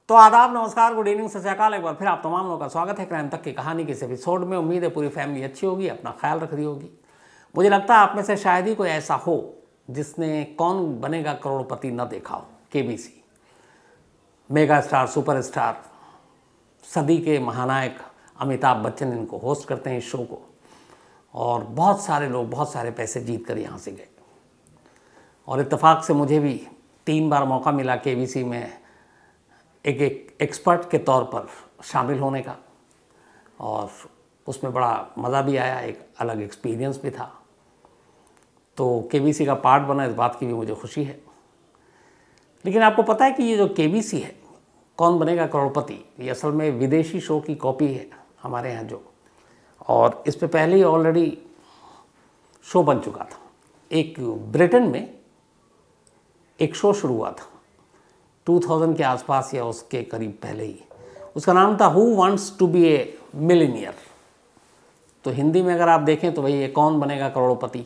तो आदाब, नमस्कार, गुड इवनिंग, सत श्री अकाल। एक बार फिर आप तमाम लोगों का स्वागत है क्राइम तक की कहानी के इस एपिसोड में। उम्मीद है पूरी फैमिली अच्छी होगी, अपना ख्याल रख रही होगी। मुझे लगता है आप में से शायद ही कोई ऐसा हो जिसने कौन बनेगा करोड़पति न देखा हो। KBC mega star, super star, सदी के महानायक अमिताभ बच्चन इनको होस्ट करते हैं इस शो को, और बहुत सारे लोग बहुत सारे पैसे जीत कर यहाँ से गए। और इत्तेफाक से मुझे भी 3 बार मौका मिला केबीसी में एक एक्सपर्ट के तौर पर शामिल होने का, और उसमें बड़ा मज़ा भी आया, एक अलग एक्सपीरियंस भी था। तो केबीसी का पार्ट बना, इस बात की भी मुझे खुशी है। लेकिन आपको पता है कि ये जो केबीसी है, कौन बनेगा करोड़पति, ये असल में विदेशी शो की कॉपी है हमारे यहाँ जो, और इस पे पहले ही ऑलरेडी शो बन चुका था। एक ब्रिटेन में एक शो शुरू हुआ था 2000 के आसपास या उसके करीब पहले ही। उसका नाम था who wants to be a millionaire. तो हिंदी में अगर आप देखें तो भाई ये कौन बनेगा करोड़पति,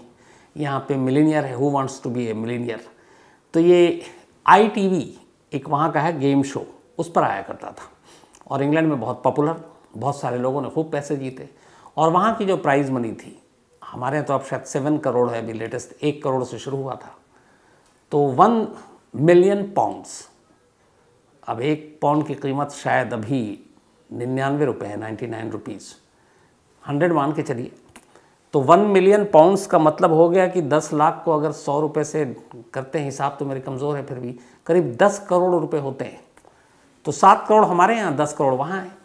यहाँ पे मिलीनियर है, who wants to be a millionaire. तो ये ITV एक वहाँ का है गेम शो, उस पर आया करता था और इंग्लैंड में बहुत पॉपुलर, बहुत सारे लोगों ने खूब पैसे जीते। और वहाँ की जो प्राइज़ मनी थी, हमारे यहाँ तो अब शायद 7 करोड़ है, अभी लेटेस्ट 1 करोड़ से शुरू हुआ था। तो 1 मिलियन पाउंड्स, अब 1 पाउंड की कीमत शायद अभी 99 रुपये है, 99 रुपीज़, 100 मान के चलिए। तो 1 मिलियन पाउंड्स का मतलब हो गया कि 10 लाख को अगर 100 रुपये से करते हैं हिसाब, तो मेरी कमज़ोर है फिर भी, करीब 10 करोड़ रुपए होते हैं। तो 7 करोड़ हमारे यहाँ, 10 करोड़ वहाँ हैं,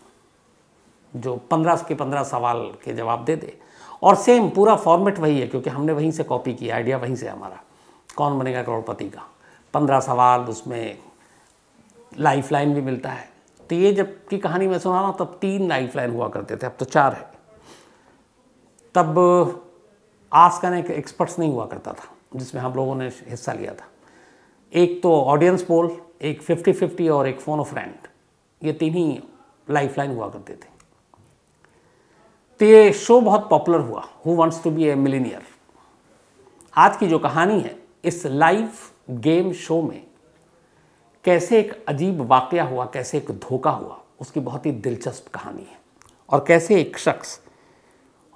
जो 15 के 15 सवाल के जवाब दे दे। और सेम पूरा फॉर्मेट वही है, क्योंकि हमने वहीं से कॉपी किया, आइडिया वहीं से हमारा कौन बनेगा करोड़पति का। 15 सवाल, उसमें लाइफ लाइन भी मिलता है। तो ये जब की कहानी मैं सुना रहा हूँ तब 3 लाइफ लाइन हुआ करते थे, अब तो 4 है। तब आस्क एन एक्सपर्ट्स नहीं हुआ करता था जिसमें हम लोगों ने हिस्सा लिया था। एक तो ऑडियंस पोल, एक 50-50 और एक फोन ऑफ फ्रेंड, ये 3 ही लाइफ लाइन हुआ करते थे। तो ये शो बहुत पॉपुलर हुआ, who wants to be a millionaire. आज की जो कहानी है, इस लाइव गेम शो में कैसे एक अजीब वाकया हुआ, कैसे एक धोखा हुआ, उसकी बहुत ही दिलचस्प कहानी है। और कैसे एक शख्स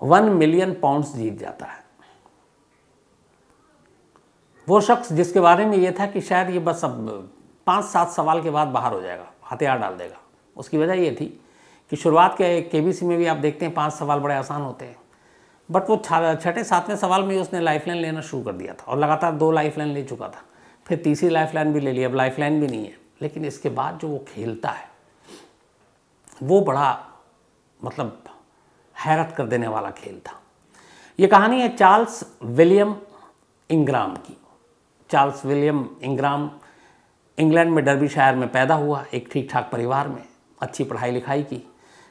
1 मिलियन पाउंड्स जीत जाता है। वो शख्स जिसके बारे में ये था कि शायद ये बस अब 5-7 सवाल के बाद बाहर हो जाएगा, हथियार डाल देगा। उसकी वजह ये थी कि शुरुआत के केबीसी में भी आप देखते हैं 5 सवाल बड़े आसान होते हैं, बट वो 6ठे-7वें सवाल में उसने लाइफलाइन लेना शुरू कर दिया था, और लगातार 2 लाइफलाइन ले चुका था। फिर तीसरी लाइफलाइन भी ले ली, अब लाइफलाइन भी नहीं है। लेकिन इसके बाद जो वो खेलता है वो बड़ा मतलब हैरत कर देने वाला खेल था। ये कहानी है चार्ल्स विलियम इंग्राम की। चार्ल्स विलियम इंग्राम इंग्लैंड में डर्बीशायर में पैदा हुआ, एक ठीक ठाक परिवार में, अच्छी पढ़ाई लिखाई की।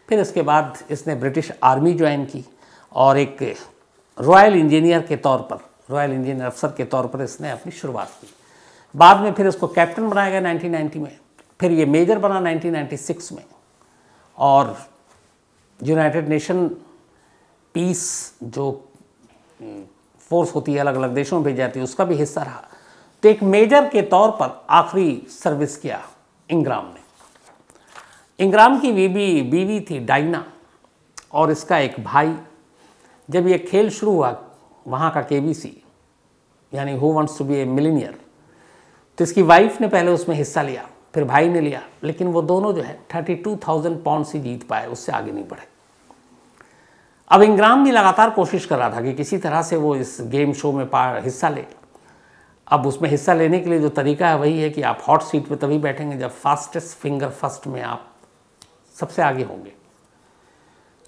फिर इसके बाद इसने ब्रिटिश आर्मी ज्वाइन की और एक रॉयल इंजीनियर के तौर पर, रॉयल इंजीनियर अफसर के तौर पर इसने अपनी शुरुआत की। बाद में फिर इसको कैप्टन बनाया गया 1990 में, फिर ये मेजर बना 1996 में, और यूनाइटेड नेशन पीस जो फोर्स होती है, अलग अलग देशों में भेजी जाती है, उसका भी हिस्सा रहा। तो एक मेजर के तौर पर आखिरी सर्विस किया इंग्राम ने। इंग्राम की बीवी थी डायना, और इसका एक भाई। जब ये खेल शुरू हुआ वहाँ का केबीसी, यानी who wants to be a millionaire, तो इसकी वाइफ ने पहले उसमें हिस्सा लिया, फिर भाई ने लिया, लेकिन वो दोनों जो है 32,000 पाउंड्स ही जीत पाए, उससे आगे नहीं बढ़े। अब इंग्राम भी लगातार कोशिश कर रहा था कि किसी तरह से वो इस गेम शो में हिस्सा ले। अब उसमें हिस्सा लेने के लिए जो तरीका है वही है कि आप हॉट सीट पे तभी बैठेंगे जब फास्टेस्ट फिंगर फर्स्ट में आप सबसे आगे होंगे।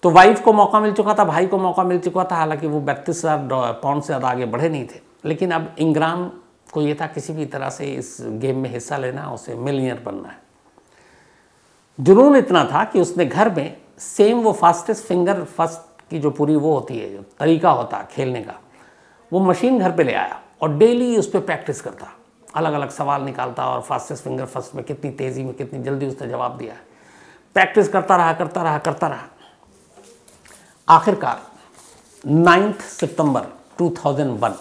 तो वाइफ को मौका मिल चुका था, भाई को मौका मिल चुका था, हालांकि वो 32,000 पाउंड से ज़्यादा आगे बढ़े नहीं थे। लेकिन अब इंग्राम को ये था किसी भी तरह से इस गेम में हिस्सा लेना, उसे मिलीनियर बनना है। जुनून इतना था कि उसने घर में सेम वो फास्टेस्ट फिंगर फर्स्ट की जो पूरी वो होती है, जो तरीका होता है खेलने का, वो मशीन घर पे ले आया और डेली उस पर प्रैक्टिस करता, अलग अलग सवाल निकालता और फास्टेस्ट फिंगर फर्स्ट में कितनी तेज़ी में, कितनी जल्दी उसने जवाब दिया है। प्रैक्टिस करता रहा। आखिरकार 9 सितंबर 2001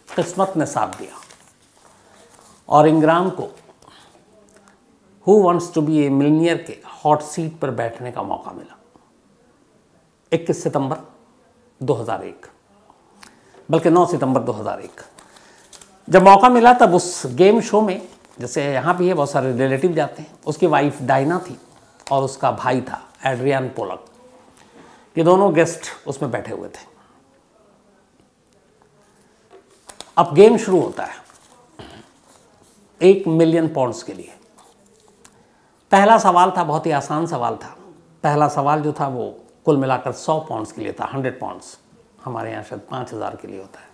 किस्मत ने साथ दिया और इंग्राम को who wants to be a millionaire के हॉट सीट पर बैठने का मौका मिला। 21 सितंबर 2001, बल्कि 9 सितंबर 2001 जब मौका मिला, तब उस गेम शो में, जैसे यहाँ भी है बहुत सारे रिलेटिव जाते हैं, उसकी वाइफ डायना थी और उसका भाई था एड्रियन पोलक। ये दोनों गेस्ट उसमें बैठे हुए थे। अब गेम शुरू होता है 1 मिलियन पाउंड्स के लिए। पहला सवाल था, बहुत ही आसान सवाल था। पहला सवाल जो था वो कुल मिलाकर 100 पाउंड्स के लिए था, 100 पाउंड्स। हमारे यहाँ शायद 5000 के लिए होता है।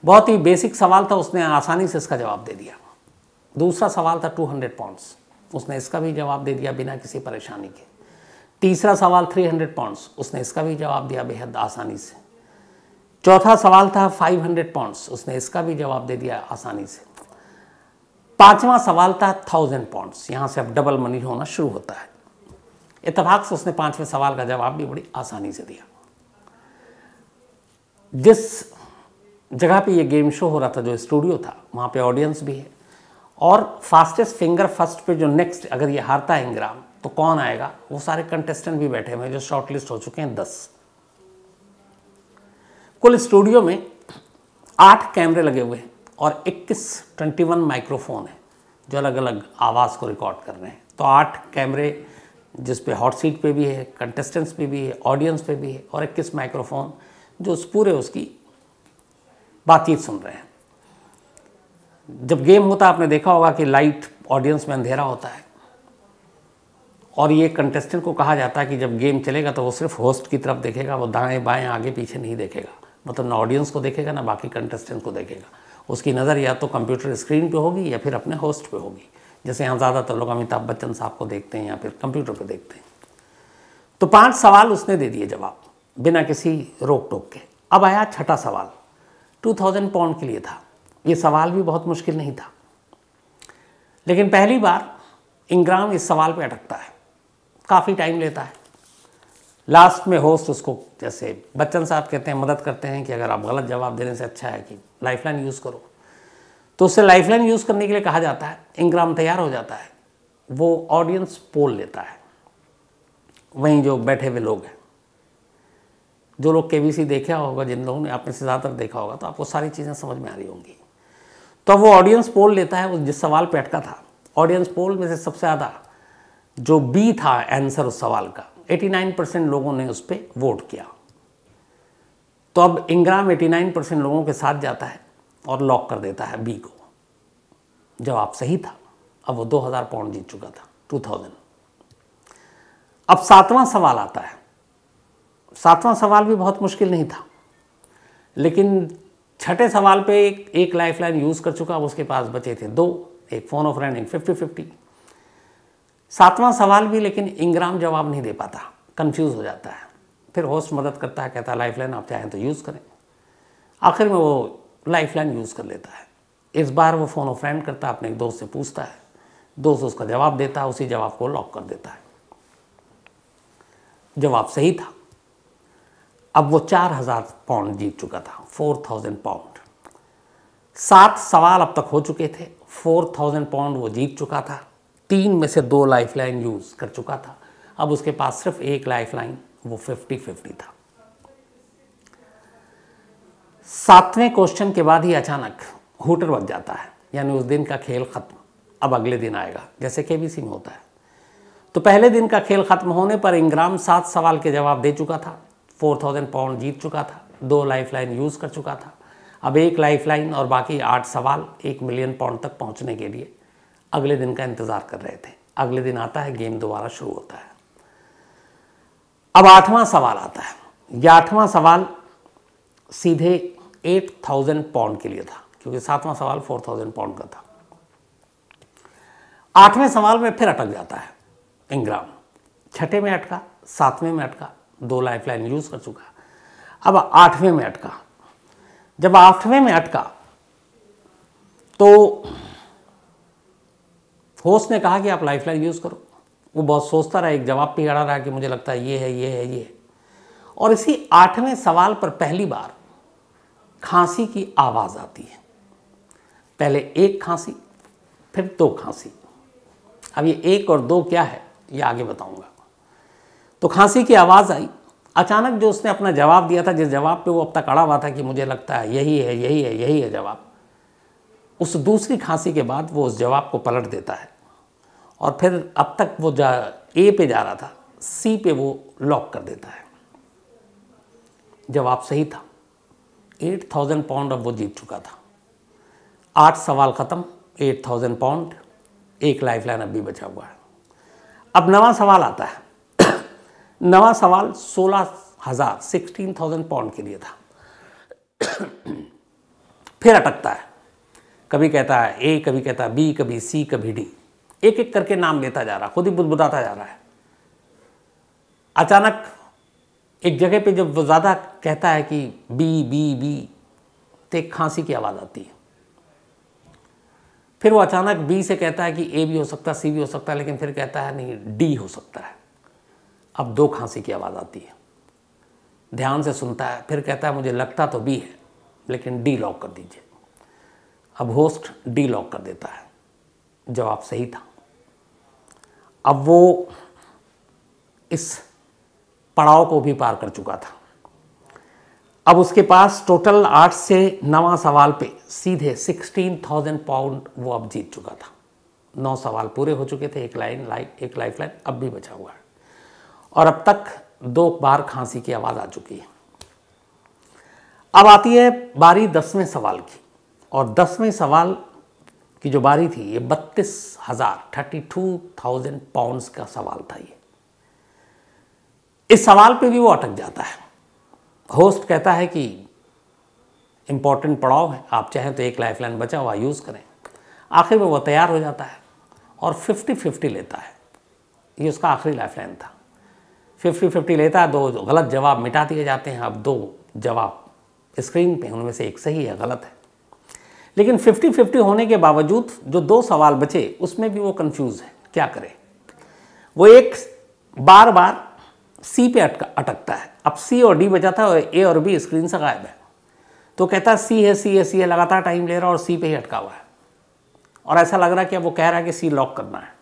बहुत ही बेसिक सवाल था, उसने आसानी से इसका जवाब दे दिया। दूसरा सवाल था 200 पाउंड्स, उसने इसका भी जवाब दे दिया बिना किसी परेशानी के। तीसरा सवाल 300 पाउंड्स, उसने इसका भी जवाब दिया बेहद आसानी से। चौथा सवाल था 500 पाउंड्स, उसने इसका भी जवाब दे दिया आसानी से। पांचवा सवाल था 1000 पाउंड्स, यहाँ से अब डबल मनी होना शुरू होता है। इत्तेफाक से उसने पांचवें सवाल का जवाब भी बड़ी आसानी से दिया। जिस जगह पे ये गेम शो हो रहा था, जो स्टूडियो था, वहाँ पे ऑडियंस भी है, और फास्टेस्ट फिंगर फर्स्ट पे जो नेक्स्ट, अगर ये हारता है इंग्राम तो कौन आएगा, वो सारे कंटेस्टेंट भी बैठे हुए हैं जो शॉर्टलिस्ट हो चुके हैं 10। कुल स्टूडियो में 8 कैमरे लगे हुए हैं और 21 माइक्रोफोन है जो अलग अलग आवाज़ को रिकॉर्ड कर रहे हैं। तो 8 कैमरे जिस पे हॉट सीट पे भी है, कंटेस्टेंट्स पे भी है, ऑडियंस पे भी है, और 21 माइक्रोफोन जो उस पूरे उसकी बातचीत सुन रहे हैं। जब गेम होता है, आपने देखा होगा कि लाइट ऑडियंस में अंधेरा होता है, और ये कंटेस्टेंट को कहा जाता है कि जब गेम चलेगा तो वो सिर्फ होस्ट की तरफ देखेगा, वो दाएं बाएं आगे पीछे नहीं देखेगा। मतलब ना ऑडियंस को देखेगा ना बाकी कंटेस्टेंट को देखेगा। उसकी नज़र या तो कंप्यूटर स्क्रीन पे होगी या फिर अपने होस्ट पे होगी। जैसे यहाँ ज़्यादातर लोग अमिताभ बच्चन साहब को देखते हैं या फिर कंप्यूटर पे देखते हैं। तो 5 सवाल उसने दे दिए जवाब बिना किसी रोक टोक के। अब आया छठा सवाल, 2000 पाउंड के लिए था। ये सवाल भी बहुत मुश्किल नहीं था, लेकिन पहली बार इंग्राम इस सवाल पे अटकता है, काफ़ी टाइम लेता है। लास्ट में होस्ट उसको, जैसे बच्चन साहब कहते हैं, मदद करते हैं कि अगर आप गलत जवाब देने से अच्छा है कि लाइफलाइन यूज़ करो, तो उससे लाइफलाइन यूज़ करने के लिए कहा जाता है। इंग्राम तैयार हो जाता है, वो ऑडियंस पोल लेता है। वहीं जो बैठे हुए लोग हैं, जो लोग केबीसी देखा होगा, जिन लोगों ने आप में से ज़्यादातर देखा होगा, तो आपको सारी चीज़ें समझ में आ रही होंगी। तो वो ऑडियंस पोल लेता है, वो जिस सवाल पे अटका था। ऑडियंस पोल में से सबसे ज़्यादा जो बी था आंसर उस सवाल का, 89% लोगों ने उस पर वोट किया। तो अब इंग्राम 89% लोगों के साथ जाता है और लॉक कर देता है बी को। जवाब सही था। अब वो 2000 पाउंड जीत चुका था, 2000। अब 7वां सवाल आता है। 7वां सवाल भी बहुत मुश्किल नहीं था, लेकिन छठे सवाल पे एक लाइफलाइन यूज़ कर चुका, उसके पास बचे थे 2, एक फ़ोन ऑफ फ्रेंड, एक 50-50। 7वां सवाल भी, लेकिन इंग्राम जवाब नहीं दे पाता, कंफ्यूज हो जाता है। फिर होस्ट मदद करता है, कहता है लाइफलाइन आप चाहें तो यूज़ करें। आखिर में वो लाइफलाइन यूज़ कर लेता है। इस बार वो फ़ोन ऑफ फ्रेंड करता है, अपने एक दोस्त से पूछता है, दोस्त उसका जवाब देता है, उसी जवाब को लॉक कर देता है। जवाब सही था। अब वो 4000 पाउंड जीत चुका था, 4000 पाउंड। 7 सवाल अब तक हो चुके थे, 4000 पाउंड वो जीत चुका था। 3 में से 2 लाइफलाइन यूज़ कर चुका था। अब उसके पास सिर्फ एक लाइफलाइन, वो 50-50 था। 7वें क्वेश्चन के बाद ही अचानक हूटर बज जाता है, यानी उस दिन का खेल खत्म। अब अगले दिन आएगा, जैसे केबीसी में होता है। तो पहले दिन का खेल खत्म होने पर इंग्राम 7 सवाल के जवाब दे चुका था, 4000 पाउंड जीत चुका था, 2 लाइफलाइन यूज़ कर चुका था। अब एक लाइफलाइन और बाकी 8 सवाल 1 मिलियन पाउंड तक पहुंचने के लिए अगले दिन का इंतज़ार कर रहे थे। अगले दिन आता है, गेम दोबारा शुरू होता है। अब 8वां सवाल आता है। यह 8वां सवाल सीधे 8000 पाउंड के लिए था, क्योंकि 7वां सवाल 4000 पाउंड का था। 8वें सवाल में फिर अटक जाता है इंग्राम। 6ठे में अटका, 7वें में अटका, 2 लाइफलाइन यूज़ कर चुका। अब 8वें में अटका। जब 8वें में अटका तो होस्ट ने कहा कि आप लाइफलाइन यूज़ करो। वो बहुत सोचता रहा, एक जवाब पे अड़ा रहा कि मुझे लगता है ये है, ये है, ये है। और इसी 8वें सवाल पर पहली बार खांसी की आवाज़ आती है। पहले 1 खांसी, फिर 2 खांसी। अब ये 1 और 2 क्या है ये आगे बताऊंगा। तो खांसी की आवाज़ आई। अचानक जो उसने अपना जवाब दिया था, जिस जवाब पे वो अब तक अड़ा हुआ था कि मुझे लगता है यही है यही है यही है जवाब, उस दूसरी खांसी के बाद वो उस जवाब को पलट देता है और फिर अब तक वो ए पे जा रहा था, सी पे वो लॉक कर देता है। जवाब सही था। 8,000 पाउंड अब वो जीत चुका था। 8 सवाल ख़त्म, 8,000 पाउंड, 1 लाइफलाइन अब भी बचा हुआ है। अब नवा सवाल आता है। नवा सवाल 16,000 पाउंड के लिए था। फिर अटकता है, कभी कहता है ए, कभी कहता है बी, कभी सी, कभी डी, एक एक करके नाम लेता जा रहा, खुद ही बुदबुदाता जा रहा है। अचानक एक जगह पे जब वो ज़्यादा कहता है कि बी बी बी, तो एक खांसी की आवाज़ आती है। फिर वो अचानक बी से कहता है कि ए भी हो सकता है, सी भी हो सकता है, लेकिन फिर कहता है नहीं डी हो सकता है। अब 2 खांसी की आवाज़ आती है। ध्यान से सुनता है, फिर कहता है मुझे लगता तो बी है लेकिन डी लॉक कर दीजिए। अब होस्ट डी लॉक कर देता है। जवाब सही था। अब वो इस पड़ाव को भी पार कर चुका था। अब उसके पास टोटल 8 से 9 सवाल पे सीधे 16,000 पाउंड वो अब जीत चुका था। 9 सवाल पूरे हो चुके थे, एक लाइफलाइन अब भी बचा हुआ है और अब तक 2 बार खांसी की आवाज़ आ चुकी है। अब आती है बारी 10वें सवाल की, और 10वें सवाल की जो बारी थी ये 32,000 पाउंड्स का सवाल था। ये इस सवाल पे भी वो अटक जाता है। होस्ट कहता है कि इम्पॉर्टेंट पड़ाव है, आप चाहें तो 1 लाइफलाइन बचा हुआ यूज़ करें। आखिर में वो तैयार हो जाता है और 50-50 लेता है। ये उसका आखिरी लाइफलाइन था। 50-50 लेता है, 2 गलत जवाब मिटा दिए जाते हैं। अब 2 जवाब स्क्रीन पे, उनमें से एक सही है, गलत है। लेकिन 50-50 होने के बावजूद जो 2 सवाल बचे उसमें भी वो कंफ्यूज है, क्या करे। वो एक बार बार सी पे अटकता है। अब सी और डी बचा था और ए और बी स्क्रीन से गायब है। तो कहता है सी है सी है सी है, लगातार टाइम ले रहा और सी पे ही अटका हुआ है और ऐसा लग रहा है कि अब वो कह रहा है कि सी लॉक करना है।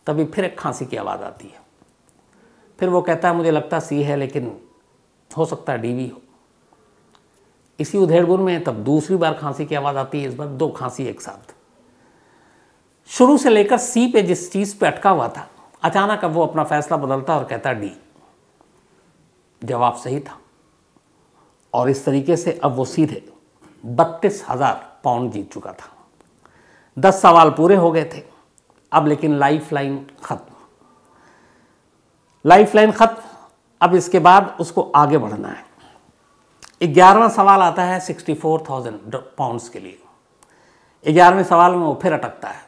तभी फिर एक खांसी की आवाज़ आती है। फिर वो कहता है मुझे लगता सी है लेकिन हो सकता है डी भी हो। इसी उधेड़बुन में तब दूसरी बार खांसी की आवाज़ आती है। इस बार 2 खांसी एक साथ। शुरू से लेकर सी पे जिस चीज़ पे अटका हुआ था, अचानक अब वो अपना फैसला बदलता और कहता डी। जवाब सही था और इस तरीके से अब वो सीधे 32,000 पाउंड जीत चुका था। 10 सवाल पूरे हो गए थे अब, लेकिन लाइफलाइन खत्म। लाइफलाइन खत्म। अब इसके बाद उसको आगे बढ़ना है। 11वां सवाल आता है 64,000 पाउंड्स के लिए। 11वें सवाल में वो फिर अटकता है,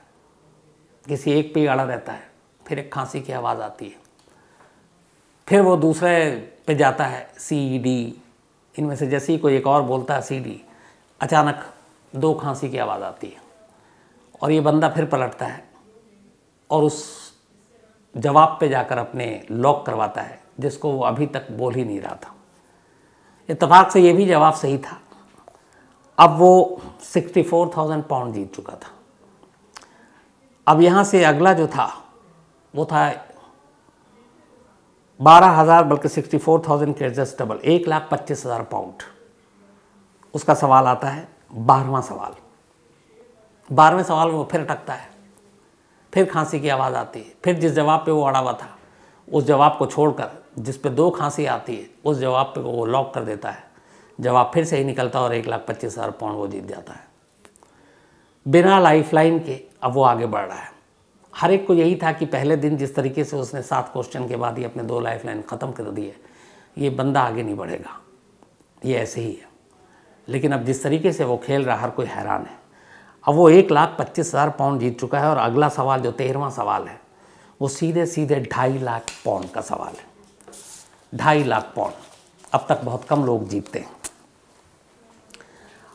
किसी एक पे ही अड़ा रहता है। फिर एक खांसी की आवाज़ आती है। फिर वो दूसरे पे जाता है, सी डी, इनमें से जैसे ही कोई एक और बोलता है सी डी, अचानक 2 खांसी की आवाज़ आती है और ये बंदा फिर पलटता है और उस जवाब पे जाकर अपने लॉक करवाता है जिसको वो अभी तक बोल ही नहीं रहा था। इत्तेफाक से ये भी जवाब सही था। अब वो 64,000 पाउंड जीत चुका था। अब यहाँ से अगला जो था वो था 12,000, बल्कि 64,000 के जस्ट डबल, 1,25,000 पाउंड। उसका सवाल आता है 12वां सवाल। 12वें सवाल में वो फिर अटकता है। फिर खांसी की आवाज़ आती है। फिर जिस जवाब पे वो अड़ा हुआ था उस जवाब को छोड़कर जिस पे 2 खांसी आती है उस जवाब पे वो लॉक कर देता है। जवाब फिर से ही निकलता और 1,25,000 पाउंड वो जीत जाता है बिना लाइफलाइन के। अब वो आगे बढ़ रहा है। हर एक को यही था कि पहले दिन जिस तरीके से उसने 7 क्वेश्चन के बाद ही अपने 2 लाइफलाइन ख़त्म कर दिए, ये बंदा आगे नहीं बढ़ेगा, ये ऐसे ही है। लेकिन अब जिस तरीके से वो खेल रहा, हर कोई हैरान है। अब वो 1,25,000 पाउंड जीत चुका है और अगला सवाल जो 13वां सवाल है वो सीधे सीधे 2.5 लाख पाउंड का सवाल है। 2.5 लाख पाउंड अब तक बहुत कम लोग जीतते हैं।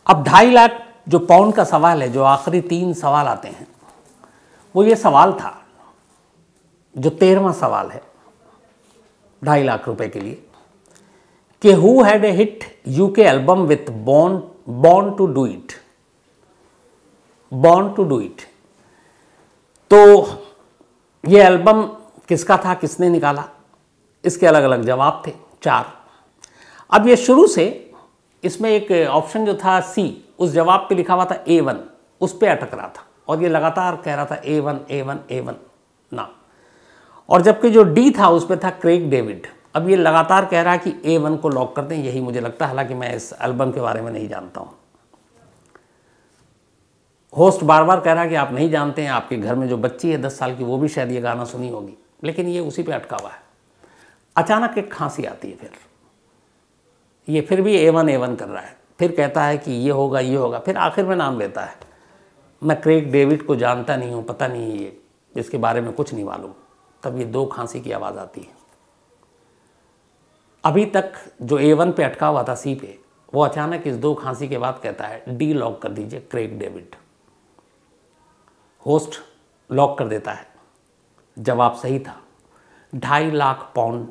अब 2.5 लाख जो पाउंड का सवाल है, जो आखिरी 3 सवाल आते हैं, वो ये सवाल था जो 13वां सवाल है 2.5 लाख रुपए के लिए, कि who had a hit UK album with born to do it. Born to do it. तो ये एल्बम किसका था, किसने निकाला, इसके अलग अलग जवाब थे 4। अब ये शुरू से इसमें एक ऑप्शन जो था सी, उस जवाब पे लिखा हुआ था A1, उस पे अटक रहा था और ये लगातार कह रहा था A1 A1 A1 ना। और जबकि जो डी था उस पे था क्रेग डेविड। अब ये लगातार कह रहा है कि A1 को लॉक कर दें, यही मुझे लगता है, हालांकि मैं इस एल्बम के बारे में नहीं जानता हूँ। होस्ट बार बार कह रहा है कि आप नहीं जानते हैं, आपके घर में जो बच्ची है 10 साल की वो भी शायद ये गाना सुनी होगी, लेकिन ये उसी पे अटका हुआ है। अचानक एक खांसी आती है, फिर ये फिर भी A1 A1 कर रहा है, फिर कहता है कि ये होगा ये होगा, फिर आखिर में नाम लेता है, मैं क्रेग डेविड को जानता नहीं हूँ, पता नहीं ये इसके बारे में कुछ नहीं मालूम। तब ये 2 खांसी की आवाज़ आती है। अभी तक जो A1 पे अटका हुआ था सी पे, वो अचानक इस 2 खांसी के बाद कहता है डी लॉक कर दीजिए, क्रेग डेविड। होस्ट लॉक कर देता है, जवाब सही था। 2.5 लाख पाउंड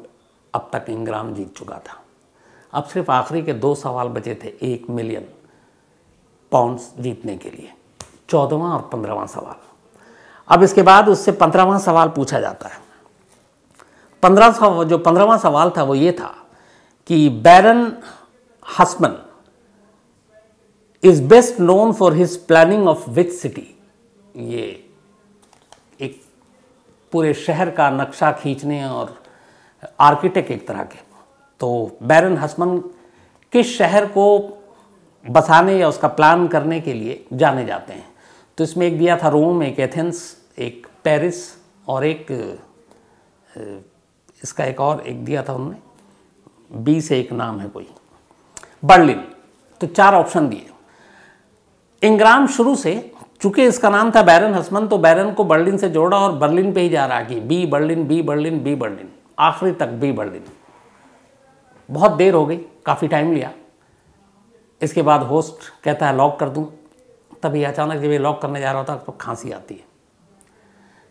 अब तक इंग्राम जीत चुका था। अब सिर्फ आखिरी के 2 सवाल बचे थे 1 मिलियन पाउंड्स जीतने के लिए, 14वां और 15वां सवाल। अब इसके बाद उससे 15वां सवाल पूछा जाता है। 15वां सवाल था वो ये था कि Baron Haussmann is best known for his planning of which city. ये एक पूरे शहर का नक्शा खींचने और आर्किटेक्ट एक तरह के, तो बैरन हसमन किस शहर को बसाने या उसका प्लान करने के लिए जाने जाते हैं। तो इसमें एक दिया था रोम, एक एथेंस, एक पेरिस और एक इसका एक दिया था उन्होंने, बी से एक नाम है कोई, बर्लिन। तो 4 ऑप्शन दिए। इंग्राम शुरू से, चूंकि इसका नाम था बैरन हसमन, तो बैरन को बर्लिन से जोड़ा और बर्लिन पे ही जा रहा कि be Berlin be Berlin be Berlin, आखिरी तक बी बर्लिन। बहुत देर हो गई, काफ़ी टाइम लिया। इसके बाद होस्ट कहता है लॉक कर दूं। तभी अचानक जब ये लॉक करने जा रहा होता तो खांसी आती है।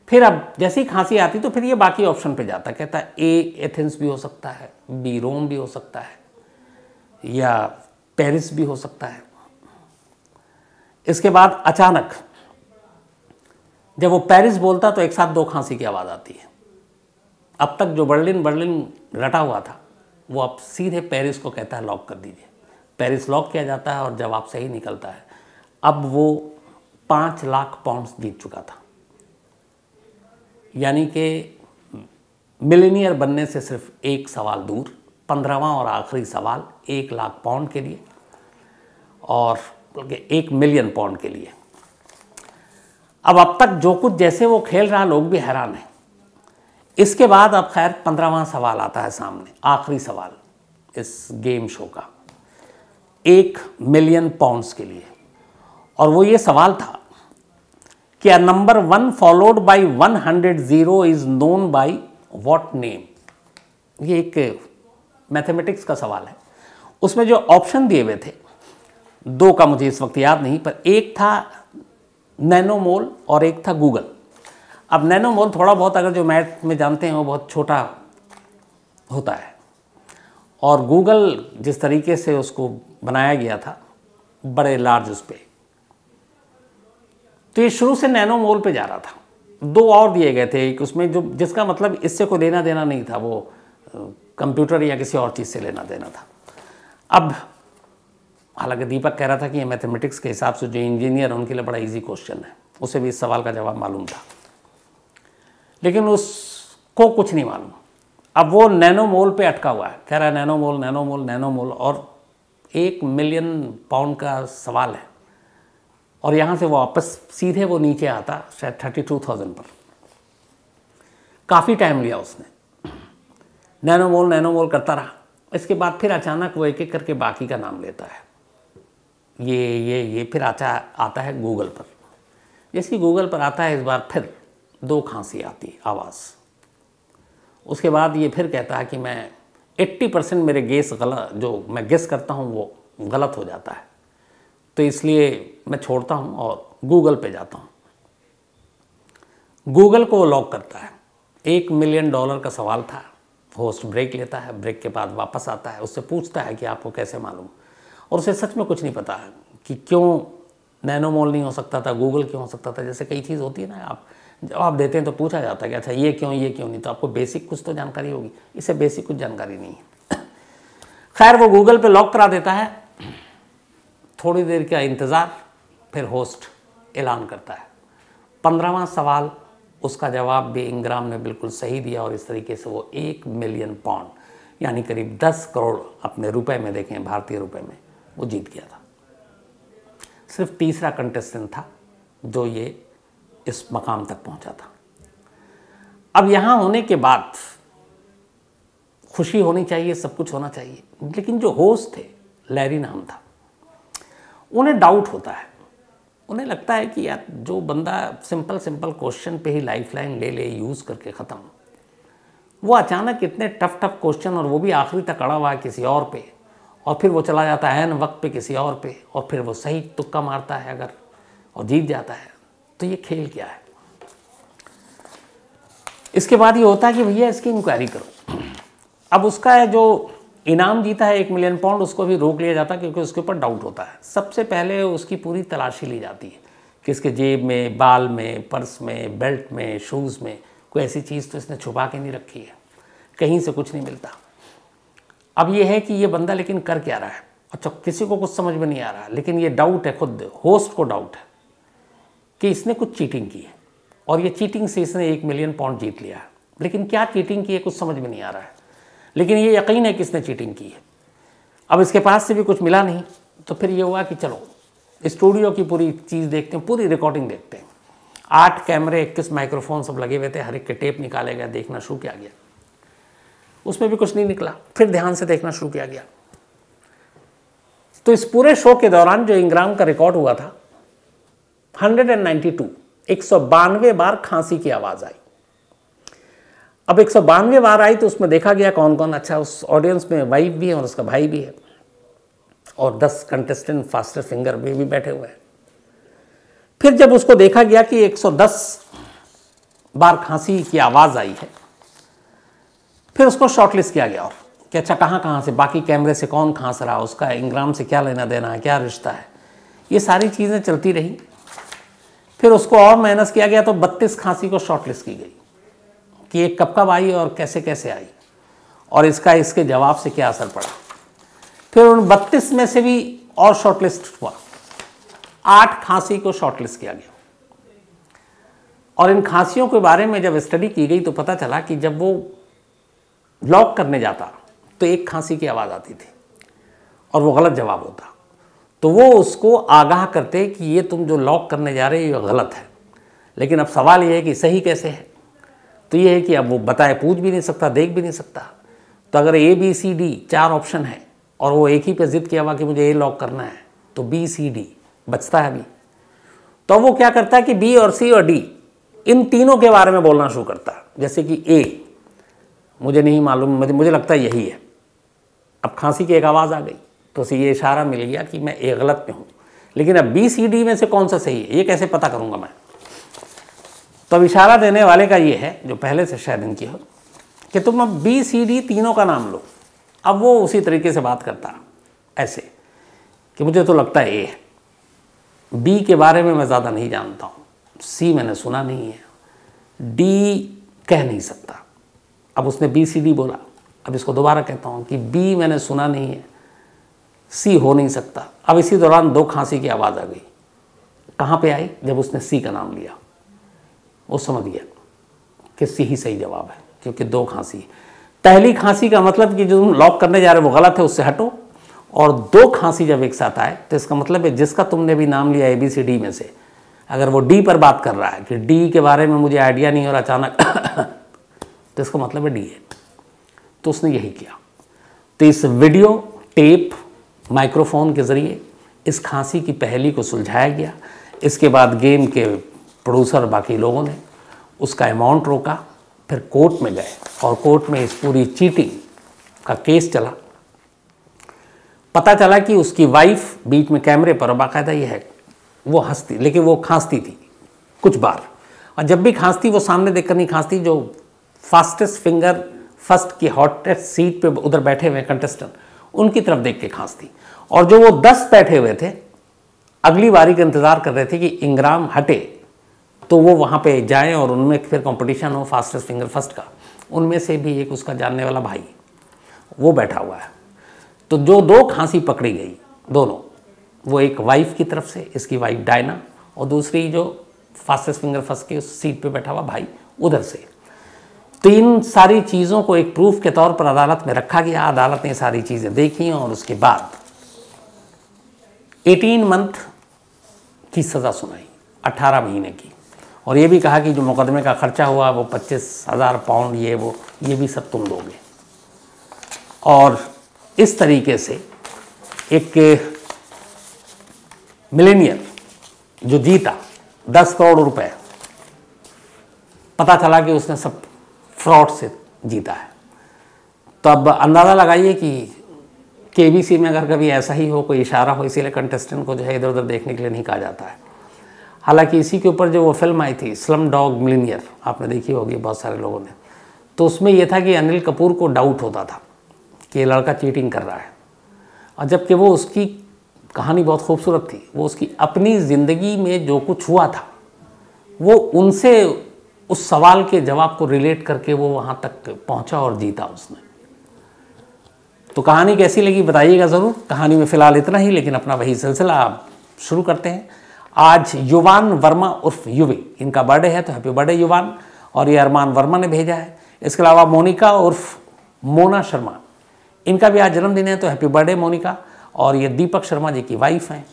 फिर अब जैसी खांसी आती तो फिर ये बाकी ऑप्शन पे जाता, कहता है ए एथेंस भी हो सकता है, बी रोम भी हो सकता है, या पेरिस भी हो सकता है। इसके बाद अचानक जब वो पेरिस बोलता तो एक साथ 2 खांसी की आवाज़ आती है। अब तक जो बर्लिन बर्लिन रटा हुआ था वो अब सीधे पेरिस को कहता है लॉक कर दीजिए। पेरिस लॉक किया जाता है और जवाब सही निकलता है। अब वो 5 लाख पाउंड्स जीत चुका था, यानी कि मिलीनियर बनने से सिर्फ 1 सवाल दूर। 15वां और आखिरी सवाल 1 लाख पाउंड के लिए और 1 मिलियन पाउंड के लिए। अब तक जो कुछ जैसे वो खेल रहा, लोग भी हैरान हैं। इसके बाद अब खैर 15वां सवाल आता है सामने, आखिरी सवाल इस गेम शो का, 1 मिलियन पाउंड्स के लिए। और वो ये सवाल था कि a number 1 followed by 100 zero is known by what name। ये एक मैथमेटिक्स का सवाल है। उसमें जो ऑप्शन दिए हुए थे, 2 का मुझे इस वक्त याद नहीं, पर एक था नैनोमोल और एक था गूगल। अब नैनोमोल थोड़ा बहुत अगर जो मैथ में जानते हैं वो बहुत छोटा होता है, और गूगल जिस तरीके से उसको बनाया गया था बड़े लार्ज उस पर, तो ये शुरू से नैनोमोल पे जा रहा था। 2 और दिए गए थे, एक उसमें जो जिसका मतलब इससे कोई लेना देना नहीं था, वो कंप्यूटर या किसी और चीज़ से लेना देना था। अब हालांकि दीपक कह रहा था कि ये मैथमेटिक्स के हिसाब से जो इंजीनियर है उनके लिए बड़ा इजी क्वेश्चन है, उसे भी इस सवाल का जवाब मालूम था, लेकिन उसको कुछ नहीं मालूम। अब वो नैनोमोल पे अटका हुआ है, कह रहा है नैनोमोल नैनोमोल नैनोमोल, और 1 मिलियन पाउंड का सवाल है। और यहाँ से वापस सीधे वो नीचे आता शायद 32,000 पर। काफ़ी टाइम लिया उसने, नैनोमोल नैनोमोल करता रहा। इसके बाद फिर अचानक वो एक एक करके बाकी का नाम लेता है, ये फिर आता है गूगल पर। जैसे गूगल पर आता है, इस बार फिर 2 खांसी आती आवाज़। उसके बाद ये फिर कहता है कि मैं 80% मेरे गेस गलत, जो मैं गेस करता हूँ वो गलत हो जाता है, तो इसलिए मैं छोड़ता हूँ और गूगल पे जाता हूँ। गूगल को लॉक करता है। $1 मिलियन का सवाल था। होस्ट ब्रेक लेता है, ब्रेक के बाद वापस आता है, उससे पूछता है कि आपको कैसे मालूम, और उसे सच में कुछ नहीं पता है कि क्यों नैनोमोल नहीं हो सकता था, गूगल क्यों हो सकता था। जैसे कई चीज़ होती है ना, आप जवाब देते हैं तो पूछा जाता है कि अच्छा ये क्यों नहीं, तो आपको बेसिक कुछ तो जानकारी होगी, इसे बेसिक कुछ जानकारी नहीं है। खैर वो गूगल पे लॉक करा देता है, थोड़ी देर का इंतज़ार, फिर होस्ट ऐलान करता है 15वां सवाल, उसका जवाब भी इंग्राम ने बिल्कुल सही दिया और इस तरीके से वो 1 मिलियन पाउंड यानी करीब 10 करोड़ अपने रुपए में, देखें भारतीय रुपए में, वो जीत गया था। सिर्फ तीसरा कंटेस्टेंट था जो ये इस मकाम तक पहुंचा था। अब यहां होने के बाद खुशी होनी चाहिए, सब कुछ होना चाहिए, लेकिन जो होस्ट थे, लैरी नाम था, उन्हें डाउट होता है। उन्हें लगता है कि यार जो बंदा सिंपल क्वेश्चन पे ही लाइफलाइन ले यूज़ करके ख़त्म, वो अचानक इतने टफ क्वेश्चन, और वो भी आखिरी तक अड़ा हुआ है किसी और पे, और फिर वो चला जाता है न वक्त पे किसी और पे, और फिर वो सही तुक्का मारता है अगर और जीत जाता है, तो ये खेल क्या है। इसके बाद ये होता है कि भैया इसकी इंक्वायरी करो। अब उसका जो इनाम जीता है 1 मिलियन पाउंड, उसको भी रोक लिया जाता है क्योंकि उसके ऊपर डाउट होता है। सबसे पहले उसकी पूरी तलाशी ली जाती है कि इसके जेब में, बाल में, पर्स में, बेल्ट में, शूज़ में कोई ऐसी चीज़ तो इसने छुपा के नहीं रखी है, कहीं से कुछ नहीं मिलता। अब ये है कि ये बंदा लेकिन कर क्या रहा है। अच्छा, किसी को कुछ समझ में नहीं आ रहा, लेकिन ये डाउट है, खुद होस्ट को डाउट है कि इसने कुछ चीटिंग की है, और ये चीटिंग से इसने 1 मिलियन पाउंड जीत लिया है। लेकिन क्या चीटिंग की है कुछ समझ में नहीं आ रहा है, लेकिन ये यकीन है कि इसने चीटिंग की है। अब इसके पास से भी कुछ मिला नहीं, तो फिर ये हुआ कि चलो स्टूडियो की पूरी चीज़ देखते हैं, पूरी रिकॉर्डिंग देखते हैं। 8 कैमरे, 21 माइक्रोफोन सब लगे हुए थे, हर एक के टेप निकाले गया, देखना शुरू किया गया, उसमें भी कुछ नहीं निकला। फिर ध्यान से देखना शुरू किया गया, तो इस पूरे शो के दौरान जो इंग्राम का रिकॉर्ड हुआ था 192 बार खांसी की आवाज़ आई। अब 192 बार आई तो उसमें देखा गया कौन कौन। अच्छा, उस ऑडियंस में वाइफ भी है और उसका भाई भी है, और 10 कंटेस्टेंट फास्टर फिंगर भी बैठे हुए हैं। फिर जब उसको देखा गया कि 110 बार खांसी की आवाज़ आई है, फिर उसको शॉर्टलिस्ट किया गया, और कि अच्छा कहाँ से, बाकी कैमरे से कौन खांस रहा, उसका इंग्राम से क्या लेना देना है, क्या रिश्ता है, ये सारी चीज़ें चलती रही। फिर उसको और मेहनत किया गया, तो 32 खांसी को शॉर्टलिस्ट की गई कि ये कब आई और कैसे आई, और इसका इसके जवाब से क्या असर पड़ा। फिर उन 32 में से भी और शॉर्टलिस्ट हुआ, 8 खांसी को शॉर्टलिस्ट किया गया। और इन खांसियों के बारे में जब स्टडी की गई तो पता चला कि जब वो लॉक करने जाता तो एक खांसी की आवाज़ आती थी और वो गलत जवाब होता, तो वो उसको आगाह करते कि ये तुम जो लॉक करने जा रहे हो ये गलत है। लेकिन अब सवाल ये है कि सही कैसे है, तो ये है कि अब वो बताए, पूछ भी नहीं सकता, देख भी नहीं सकता। तो अगर ABCD 4 ऑप्शन है और वो एक ही पे जिद किया हुआ कि मुझे A लॉक करना है, तो BCD बचता है अभी। तो वो क्या करता है कि B और C और D इन तीनों के बारे में बोलना शुरू करता है। जैसे कि A मुझे नहीं मालूम, मुझे लगता है यही है। अब खांसी की एक आवाज़ आ गई तो उसे ये इशारा मिल गया कि मैं A गलत पे हूँ, लेकिन अब BCD में से कौन सा सही है ये कैसे पता करूँगा मैं। तो अब इशारा देने वाले का ये है, जो पहले से शायद इनकी हो, कि तुम अब BCD तीनों का नाम लो। अब वो उसी तरीके से बात करता ऐसे कि मुझे तो लगता है A है, B के बारे में मैं ज़्यादा नहीं जानता हूँ, C मैंने सुना नहीं है, D कह नहीं सकता। अब उसने BCD बोला, अब इसको दोबारा कहता हूँ कि B मैंने सुना नहीं है, C हो नहीं सकता। अब इसी दौरान 2 खांसी की आवाज़ आ गई। कहाँ पे आई? जब उसने C का नाम लिया, वो समझ गया कि C ही सही जवाब है, क्योंकि 2 खांसी। पहली खांसी का मतलब कि जो तुम लॉक करने जा रहे हो वो गलत है, उससे हटो। और 2 खांसी जब एक साथ आए तो इसका मतलब है जिसका तुमने भी नाम लिया ABCD में से, अगर वो D पर बात कर रहा है कि D के बारे में मुझे आइडिया नहीं और अचानक तो इसका मतलब है D है। तो उसने यही किया। तो इस वीडियो टेप माइक्रोफोन के ज़रिए इस खांसी की पहेली को सुलझाया गया। इसके बाद गेम के प्रोड्यूसर बाकी लोगों ने उसका अमाउंट रोका, फिर कोर्ट में गए और कोर्ट में इस पूरी चीटिंग का केस चला। पता चला कि उसकी वाइफ बीच में कैमरे पर, बाकायदा ये है, वो हंसती, लेकिन वो खांसती थी कुछ बार, और जब भी खांसती वो सामने देखकर नहीं खांसती, जो फास्टेस्ट फिंगर फर्स्ट की हॉटेस्ट सीट पे उधर बैठे हुए कंटेस्टेंट उनकी तरफ देख के खांसती। और जो वो 10 बैठे हुए थे अगली बारी का इंतज़ार कर रहे थे कि इंग्राम हटे तो वो वहाँ पे जाएं और उनमें फिर कंपटीशन हो फास्टेस्ट फिंगर फर्स्ट का। उनमें से भी एक उसका जानने वाला भाई वो बैठा हुआ है। तो जो 2 खांसी पकड़ी गई दोनों, वो एक वाइफ की तरफ से, इसकी वाइफ डायना, और दूसरी जो फास्टेस्ट फिंगर फर्स्ट के उस सीट पे बैठा हुआ भाई उधर से। तो इन सारी चीज़ों को एक प्रूफ के तौर पर अदालत में रखा गया। अदालत ने सारी चीज़ें देखी और उसके बाद 18 मंथ की सज़ा सुनाई, 18 महीने की, और ये भी कहा कि जो मुकदमे का खर्चा हुआ वो 25,000 पाउंड ये भी सब तुम दोगे। और इस तरीके से एक मिलेनियर जो जीता 10 करोड़ रुपए, पता चला कि उसने सब फ्रॉड से जीता है। तो अब अंदाज़ा लगाइए कि केबीसी में अगर कभी ऐसा ही हो, कोई इशारा हो, इसीलिए कंटेस्टेंट को जो है इधर उधर देखने के लिए नहीं कहा जाता है। हालांकि इसी के ऊपर जो वो फिल्म आई थी स्लम डॉग मिलियनेयर, आपने देखी होगी बहुत सारे लोगों ने, तो उसमें यह था कि अनिल कपूर को डाउट होता था कि ये लड़का चीटिंग कर रहा है, और जबकि वो उसकी कहानी बहुत खूबसूरत थी। वो उसकी अपनी ज़िंदगी में जो कुछ हुआ था वो उनसे उस सवाल के जवाब को रिलेट करके वो वहाँ तक पहुँचा और जीता उसने। तो कहानी कैसी लगी बताइएगा ज़रूर। कहानी में फ़िलहाल इतना ही, लेकिन अपना वही सिलसिला आप शुरू करते हैं। आज युवान वर्मा उर्फ युवी, इनका बर्थडे है, तो हैप्पी बर्थडे युवान। और ये अरमान वर्मा ने भेजा है। इसके अलावा मोनिका उर्फ मोना शर्मा, इनका भी आज जन्मदिन है, तो हैप्पी बर्थडे मोनिका। और ये दीपक शर्मा जी की वाइफ हैं।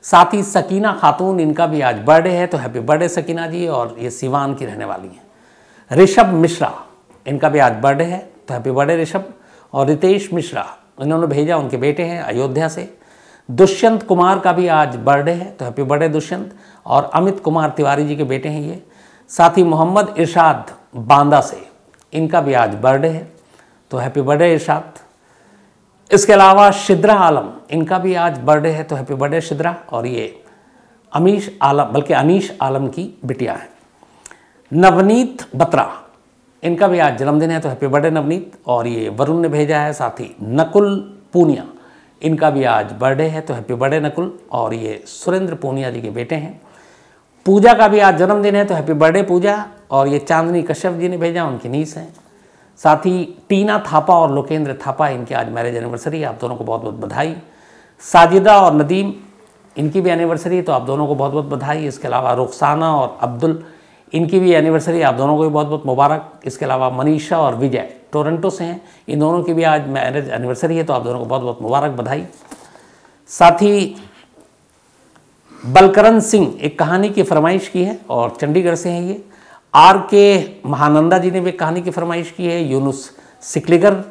साथ ही सकीना खातून, इनका भी आज बर्थडे है, तो हैप्पी बर्थडे सकीना जी, और ये सिवान की रहने वाली हैं। ऋषभ मिश्रा, इनका भी आज बर्थडे है, तो हैप्पी बर्थडे ऋषभ। और रितेश मिश्रा, इन्होंने भेजा, उनके बेटे हैं अयोध्या से। दुष्यंत कुमार का भी आज बर्थडे है, तो हैप्पी बर्थडे दुष्यंत। और अमित कुमार तिवारी जी के बेटे हैं ये। साथ ही मोहम्मद इरशाद बांदा से, इनका भी आज बर्थडे है, तो हैप्पी बर्थडे इरशाद। इसके अलावा शिद्रा आलम, इनका भी आज बर्थडे है, तो हैप्पी बर्थडे शिद्रा। और ये अमीश आलम, बल्कि अनीश आलम की बिटिया है। नवनीत बत्रा, इनका भी आज जन्मदिन है, तो हैप्पी बर्थडे नवनीत। और ये वरुण ने भेजा है। साथ ही नकुल पूनिया, इनका भी आज बर्थडे है, तो हैप्पी बर्थडे नकुल। और ये सुरेंद्र पूनिया जी के बेटे हैं। पूजा का भी आज जन्मदिन है, तो हैप्पी बर्थडे पूजा। और ये चांदनी कश्यप जी ने भेजा, उनकी नीस हैं। साथ ही टीना थापा और लोकेंद्र थापा, इनके आज मैरिज एनिवर्सरी, आप दोनों को बहुत बहुत बधाई। साजिदा और नदीम, इनकी भी एनिवर्सरी, तो आप दोनों को बहुत बहुत बधाई। इसके अलावा रुखसाना और अब्दुल, इनकी भी एनिवर्सरी, आप दोनों को भी बहुत बहुत मुबारक। इसके अलावा मनीषा और विजय टोरंटो से हैं, इन दोनों की भी आज मैरिज एनिवर्सरी है, तो आप दोनों को बहुत बहुत मुबारक बधाई। साथ ही बलकरण सिंह एक कहानी की फरमाइश की है, और चंडीगढ़ से हैं ये। आर के महानंदा जी ने भी कहानी की फरमाइश की है। यूनुस सिकलिगर,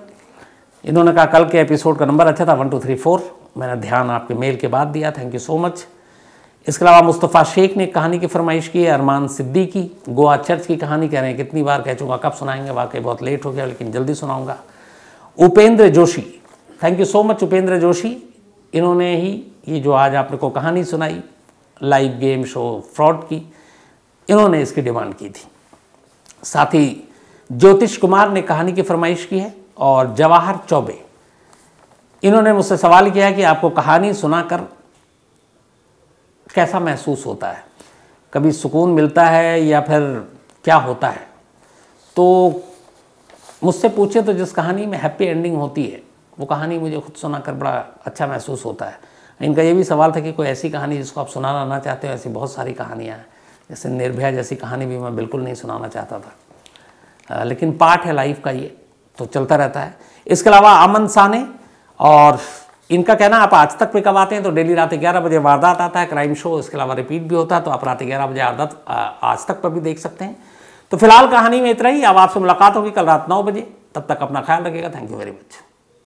इन्होंने कहा कल के एपिसोड का नंबर अच्छा था 1234, मैंने ध्यान आपके मेल के बाद दिया, थैंक यू सो मच। इसके अलावा मुस्तफ़ा शेख ने कहानी की फरमाइश की है। अरमान सिद्दीकी गोवा चर्च की कहानी कह रहे हैं, कितनी बार कह चुका, कब सुनाएंगे, वाकई बहुत लेट हो गया, लेकिन जल्दी सुनाऊंगा। Upendra Joshi, thank you so much Upendra Joshi, इन्होंने ही ये जो आज आपने को कहानी सुनाई लाइव गेम शो फ्रॉड की, इन्होंने इसकी डिमांड की थी। साथ ही ज्योतिष कुमार ने कहानी की फरमाइश की है। और जवाहर चौबे, इन्होंने मुझसे सवाल किया कि आपको कहानी सुनाकर कैसा महसूस होता है, कभी सुकून मिलता है या फिर क्या होता है। तो मुझसे पूछे तो जिस कहानी में हैप्पी एंडिंग होती है वो कहानी मुझे खुद सुनाकर बड़ा अच्छा महसूस होता है। इनका ये भी सवाल था कि कोई ऐसी कहानी जिसको आप सुनाना ना चाहते हो। ऐसी बहुत सारी कहानियाँ हैं, जैसे निर्भया जैसी कहानी भी मैं बिल्कुल नहीं सुनाना चाहता था, लेकिन पार्ट है लाइफ का, ये तो चलता रहता है। इसके अलावा अमन साने, और इनका कहना आप आज तक पे कब आते हैं, तो डेली रात 11 बजे वारदात आता है, क्राइम शो। इसके अलावा रिपीट भी होता है, तो आप रात 11 बजे आज तक पर भी देख सकते हैं। तो फिलहाल कहानी में इतना ही। अब आपसे मुलाकात होगी कल रात 9 बजे, तब तक अपना ख्याल रखिएगा। Thank you very much.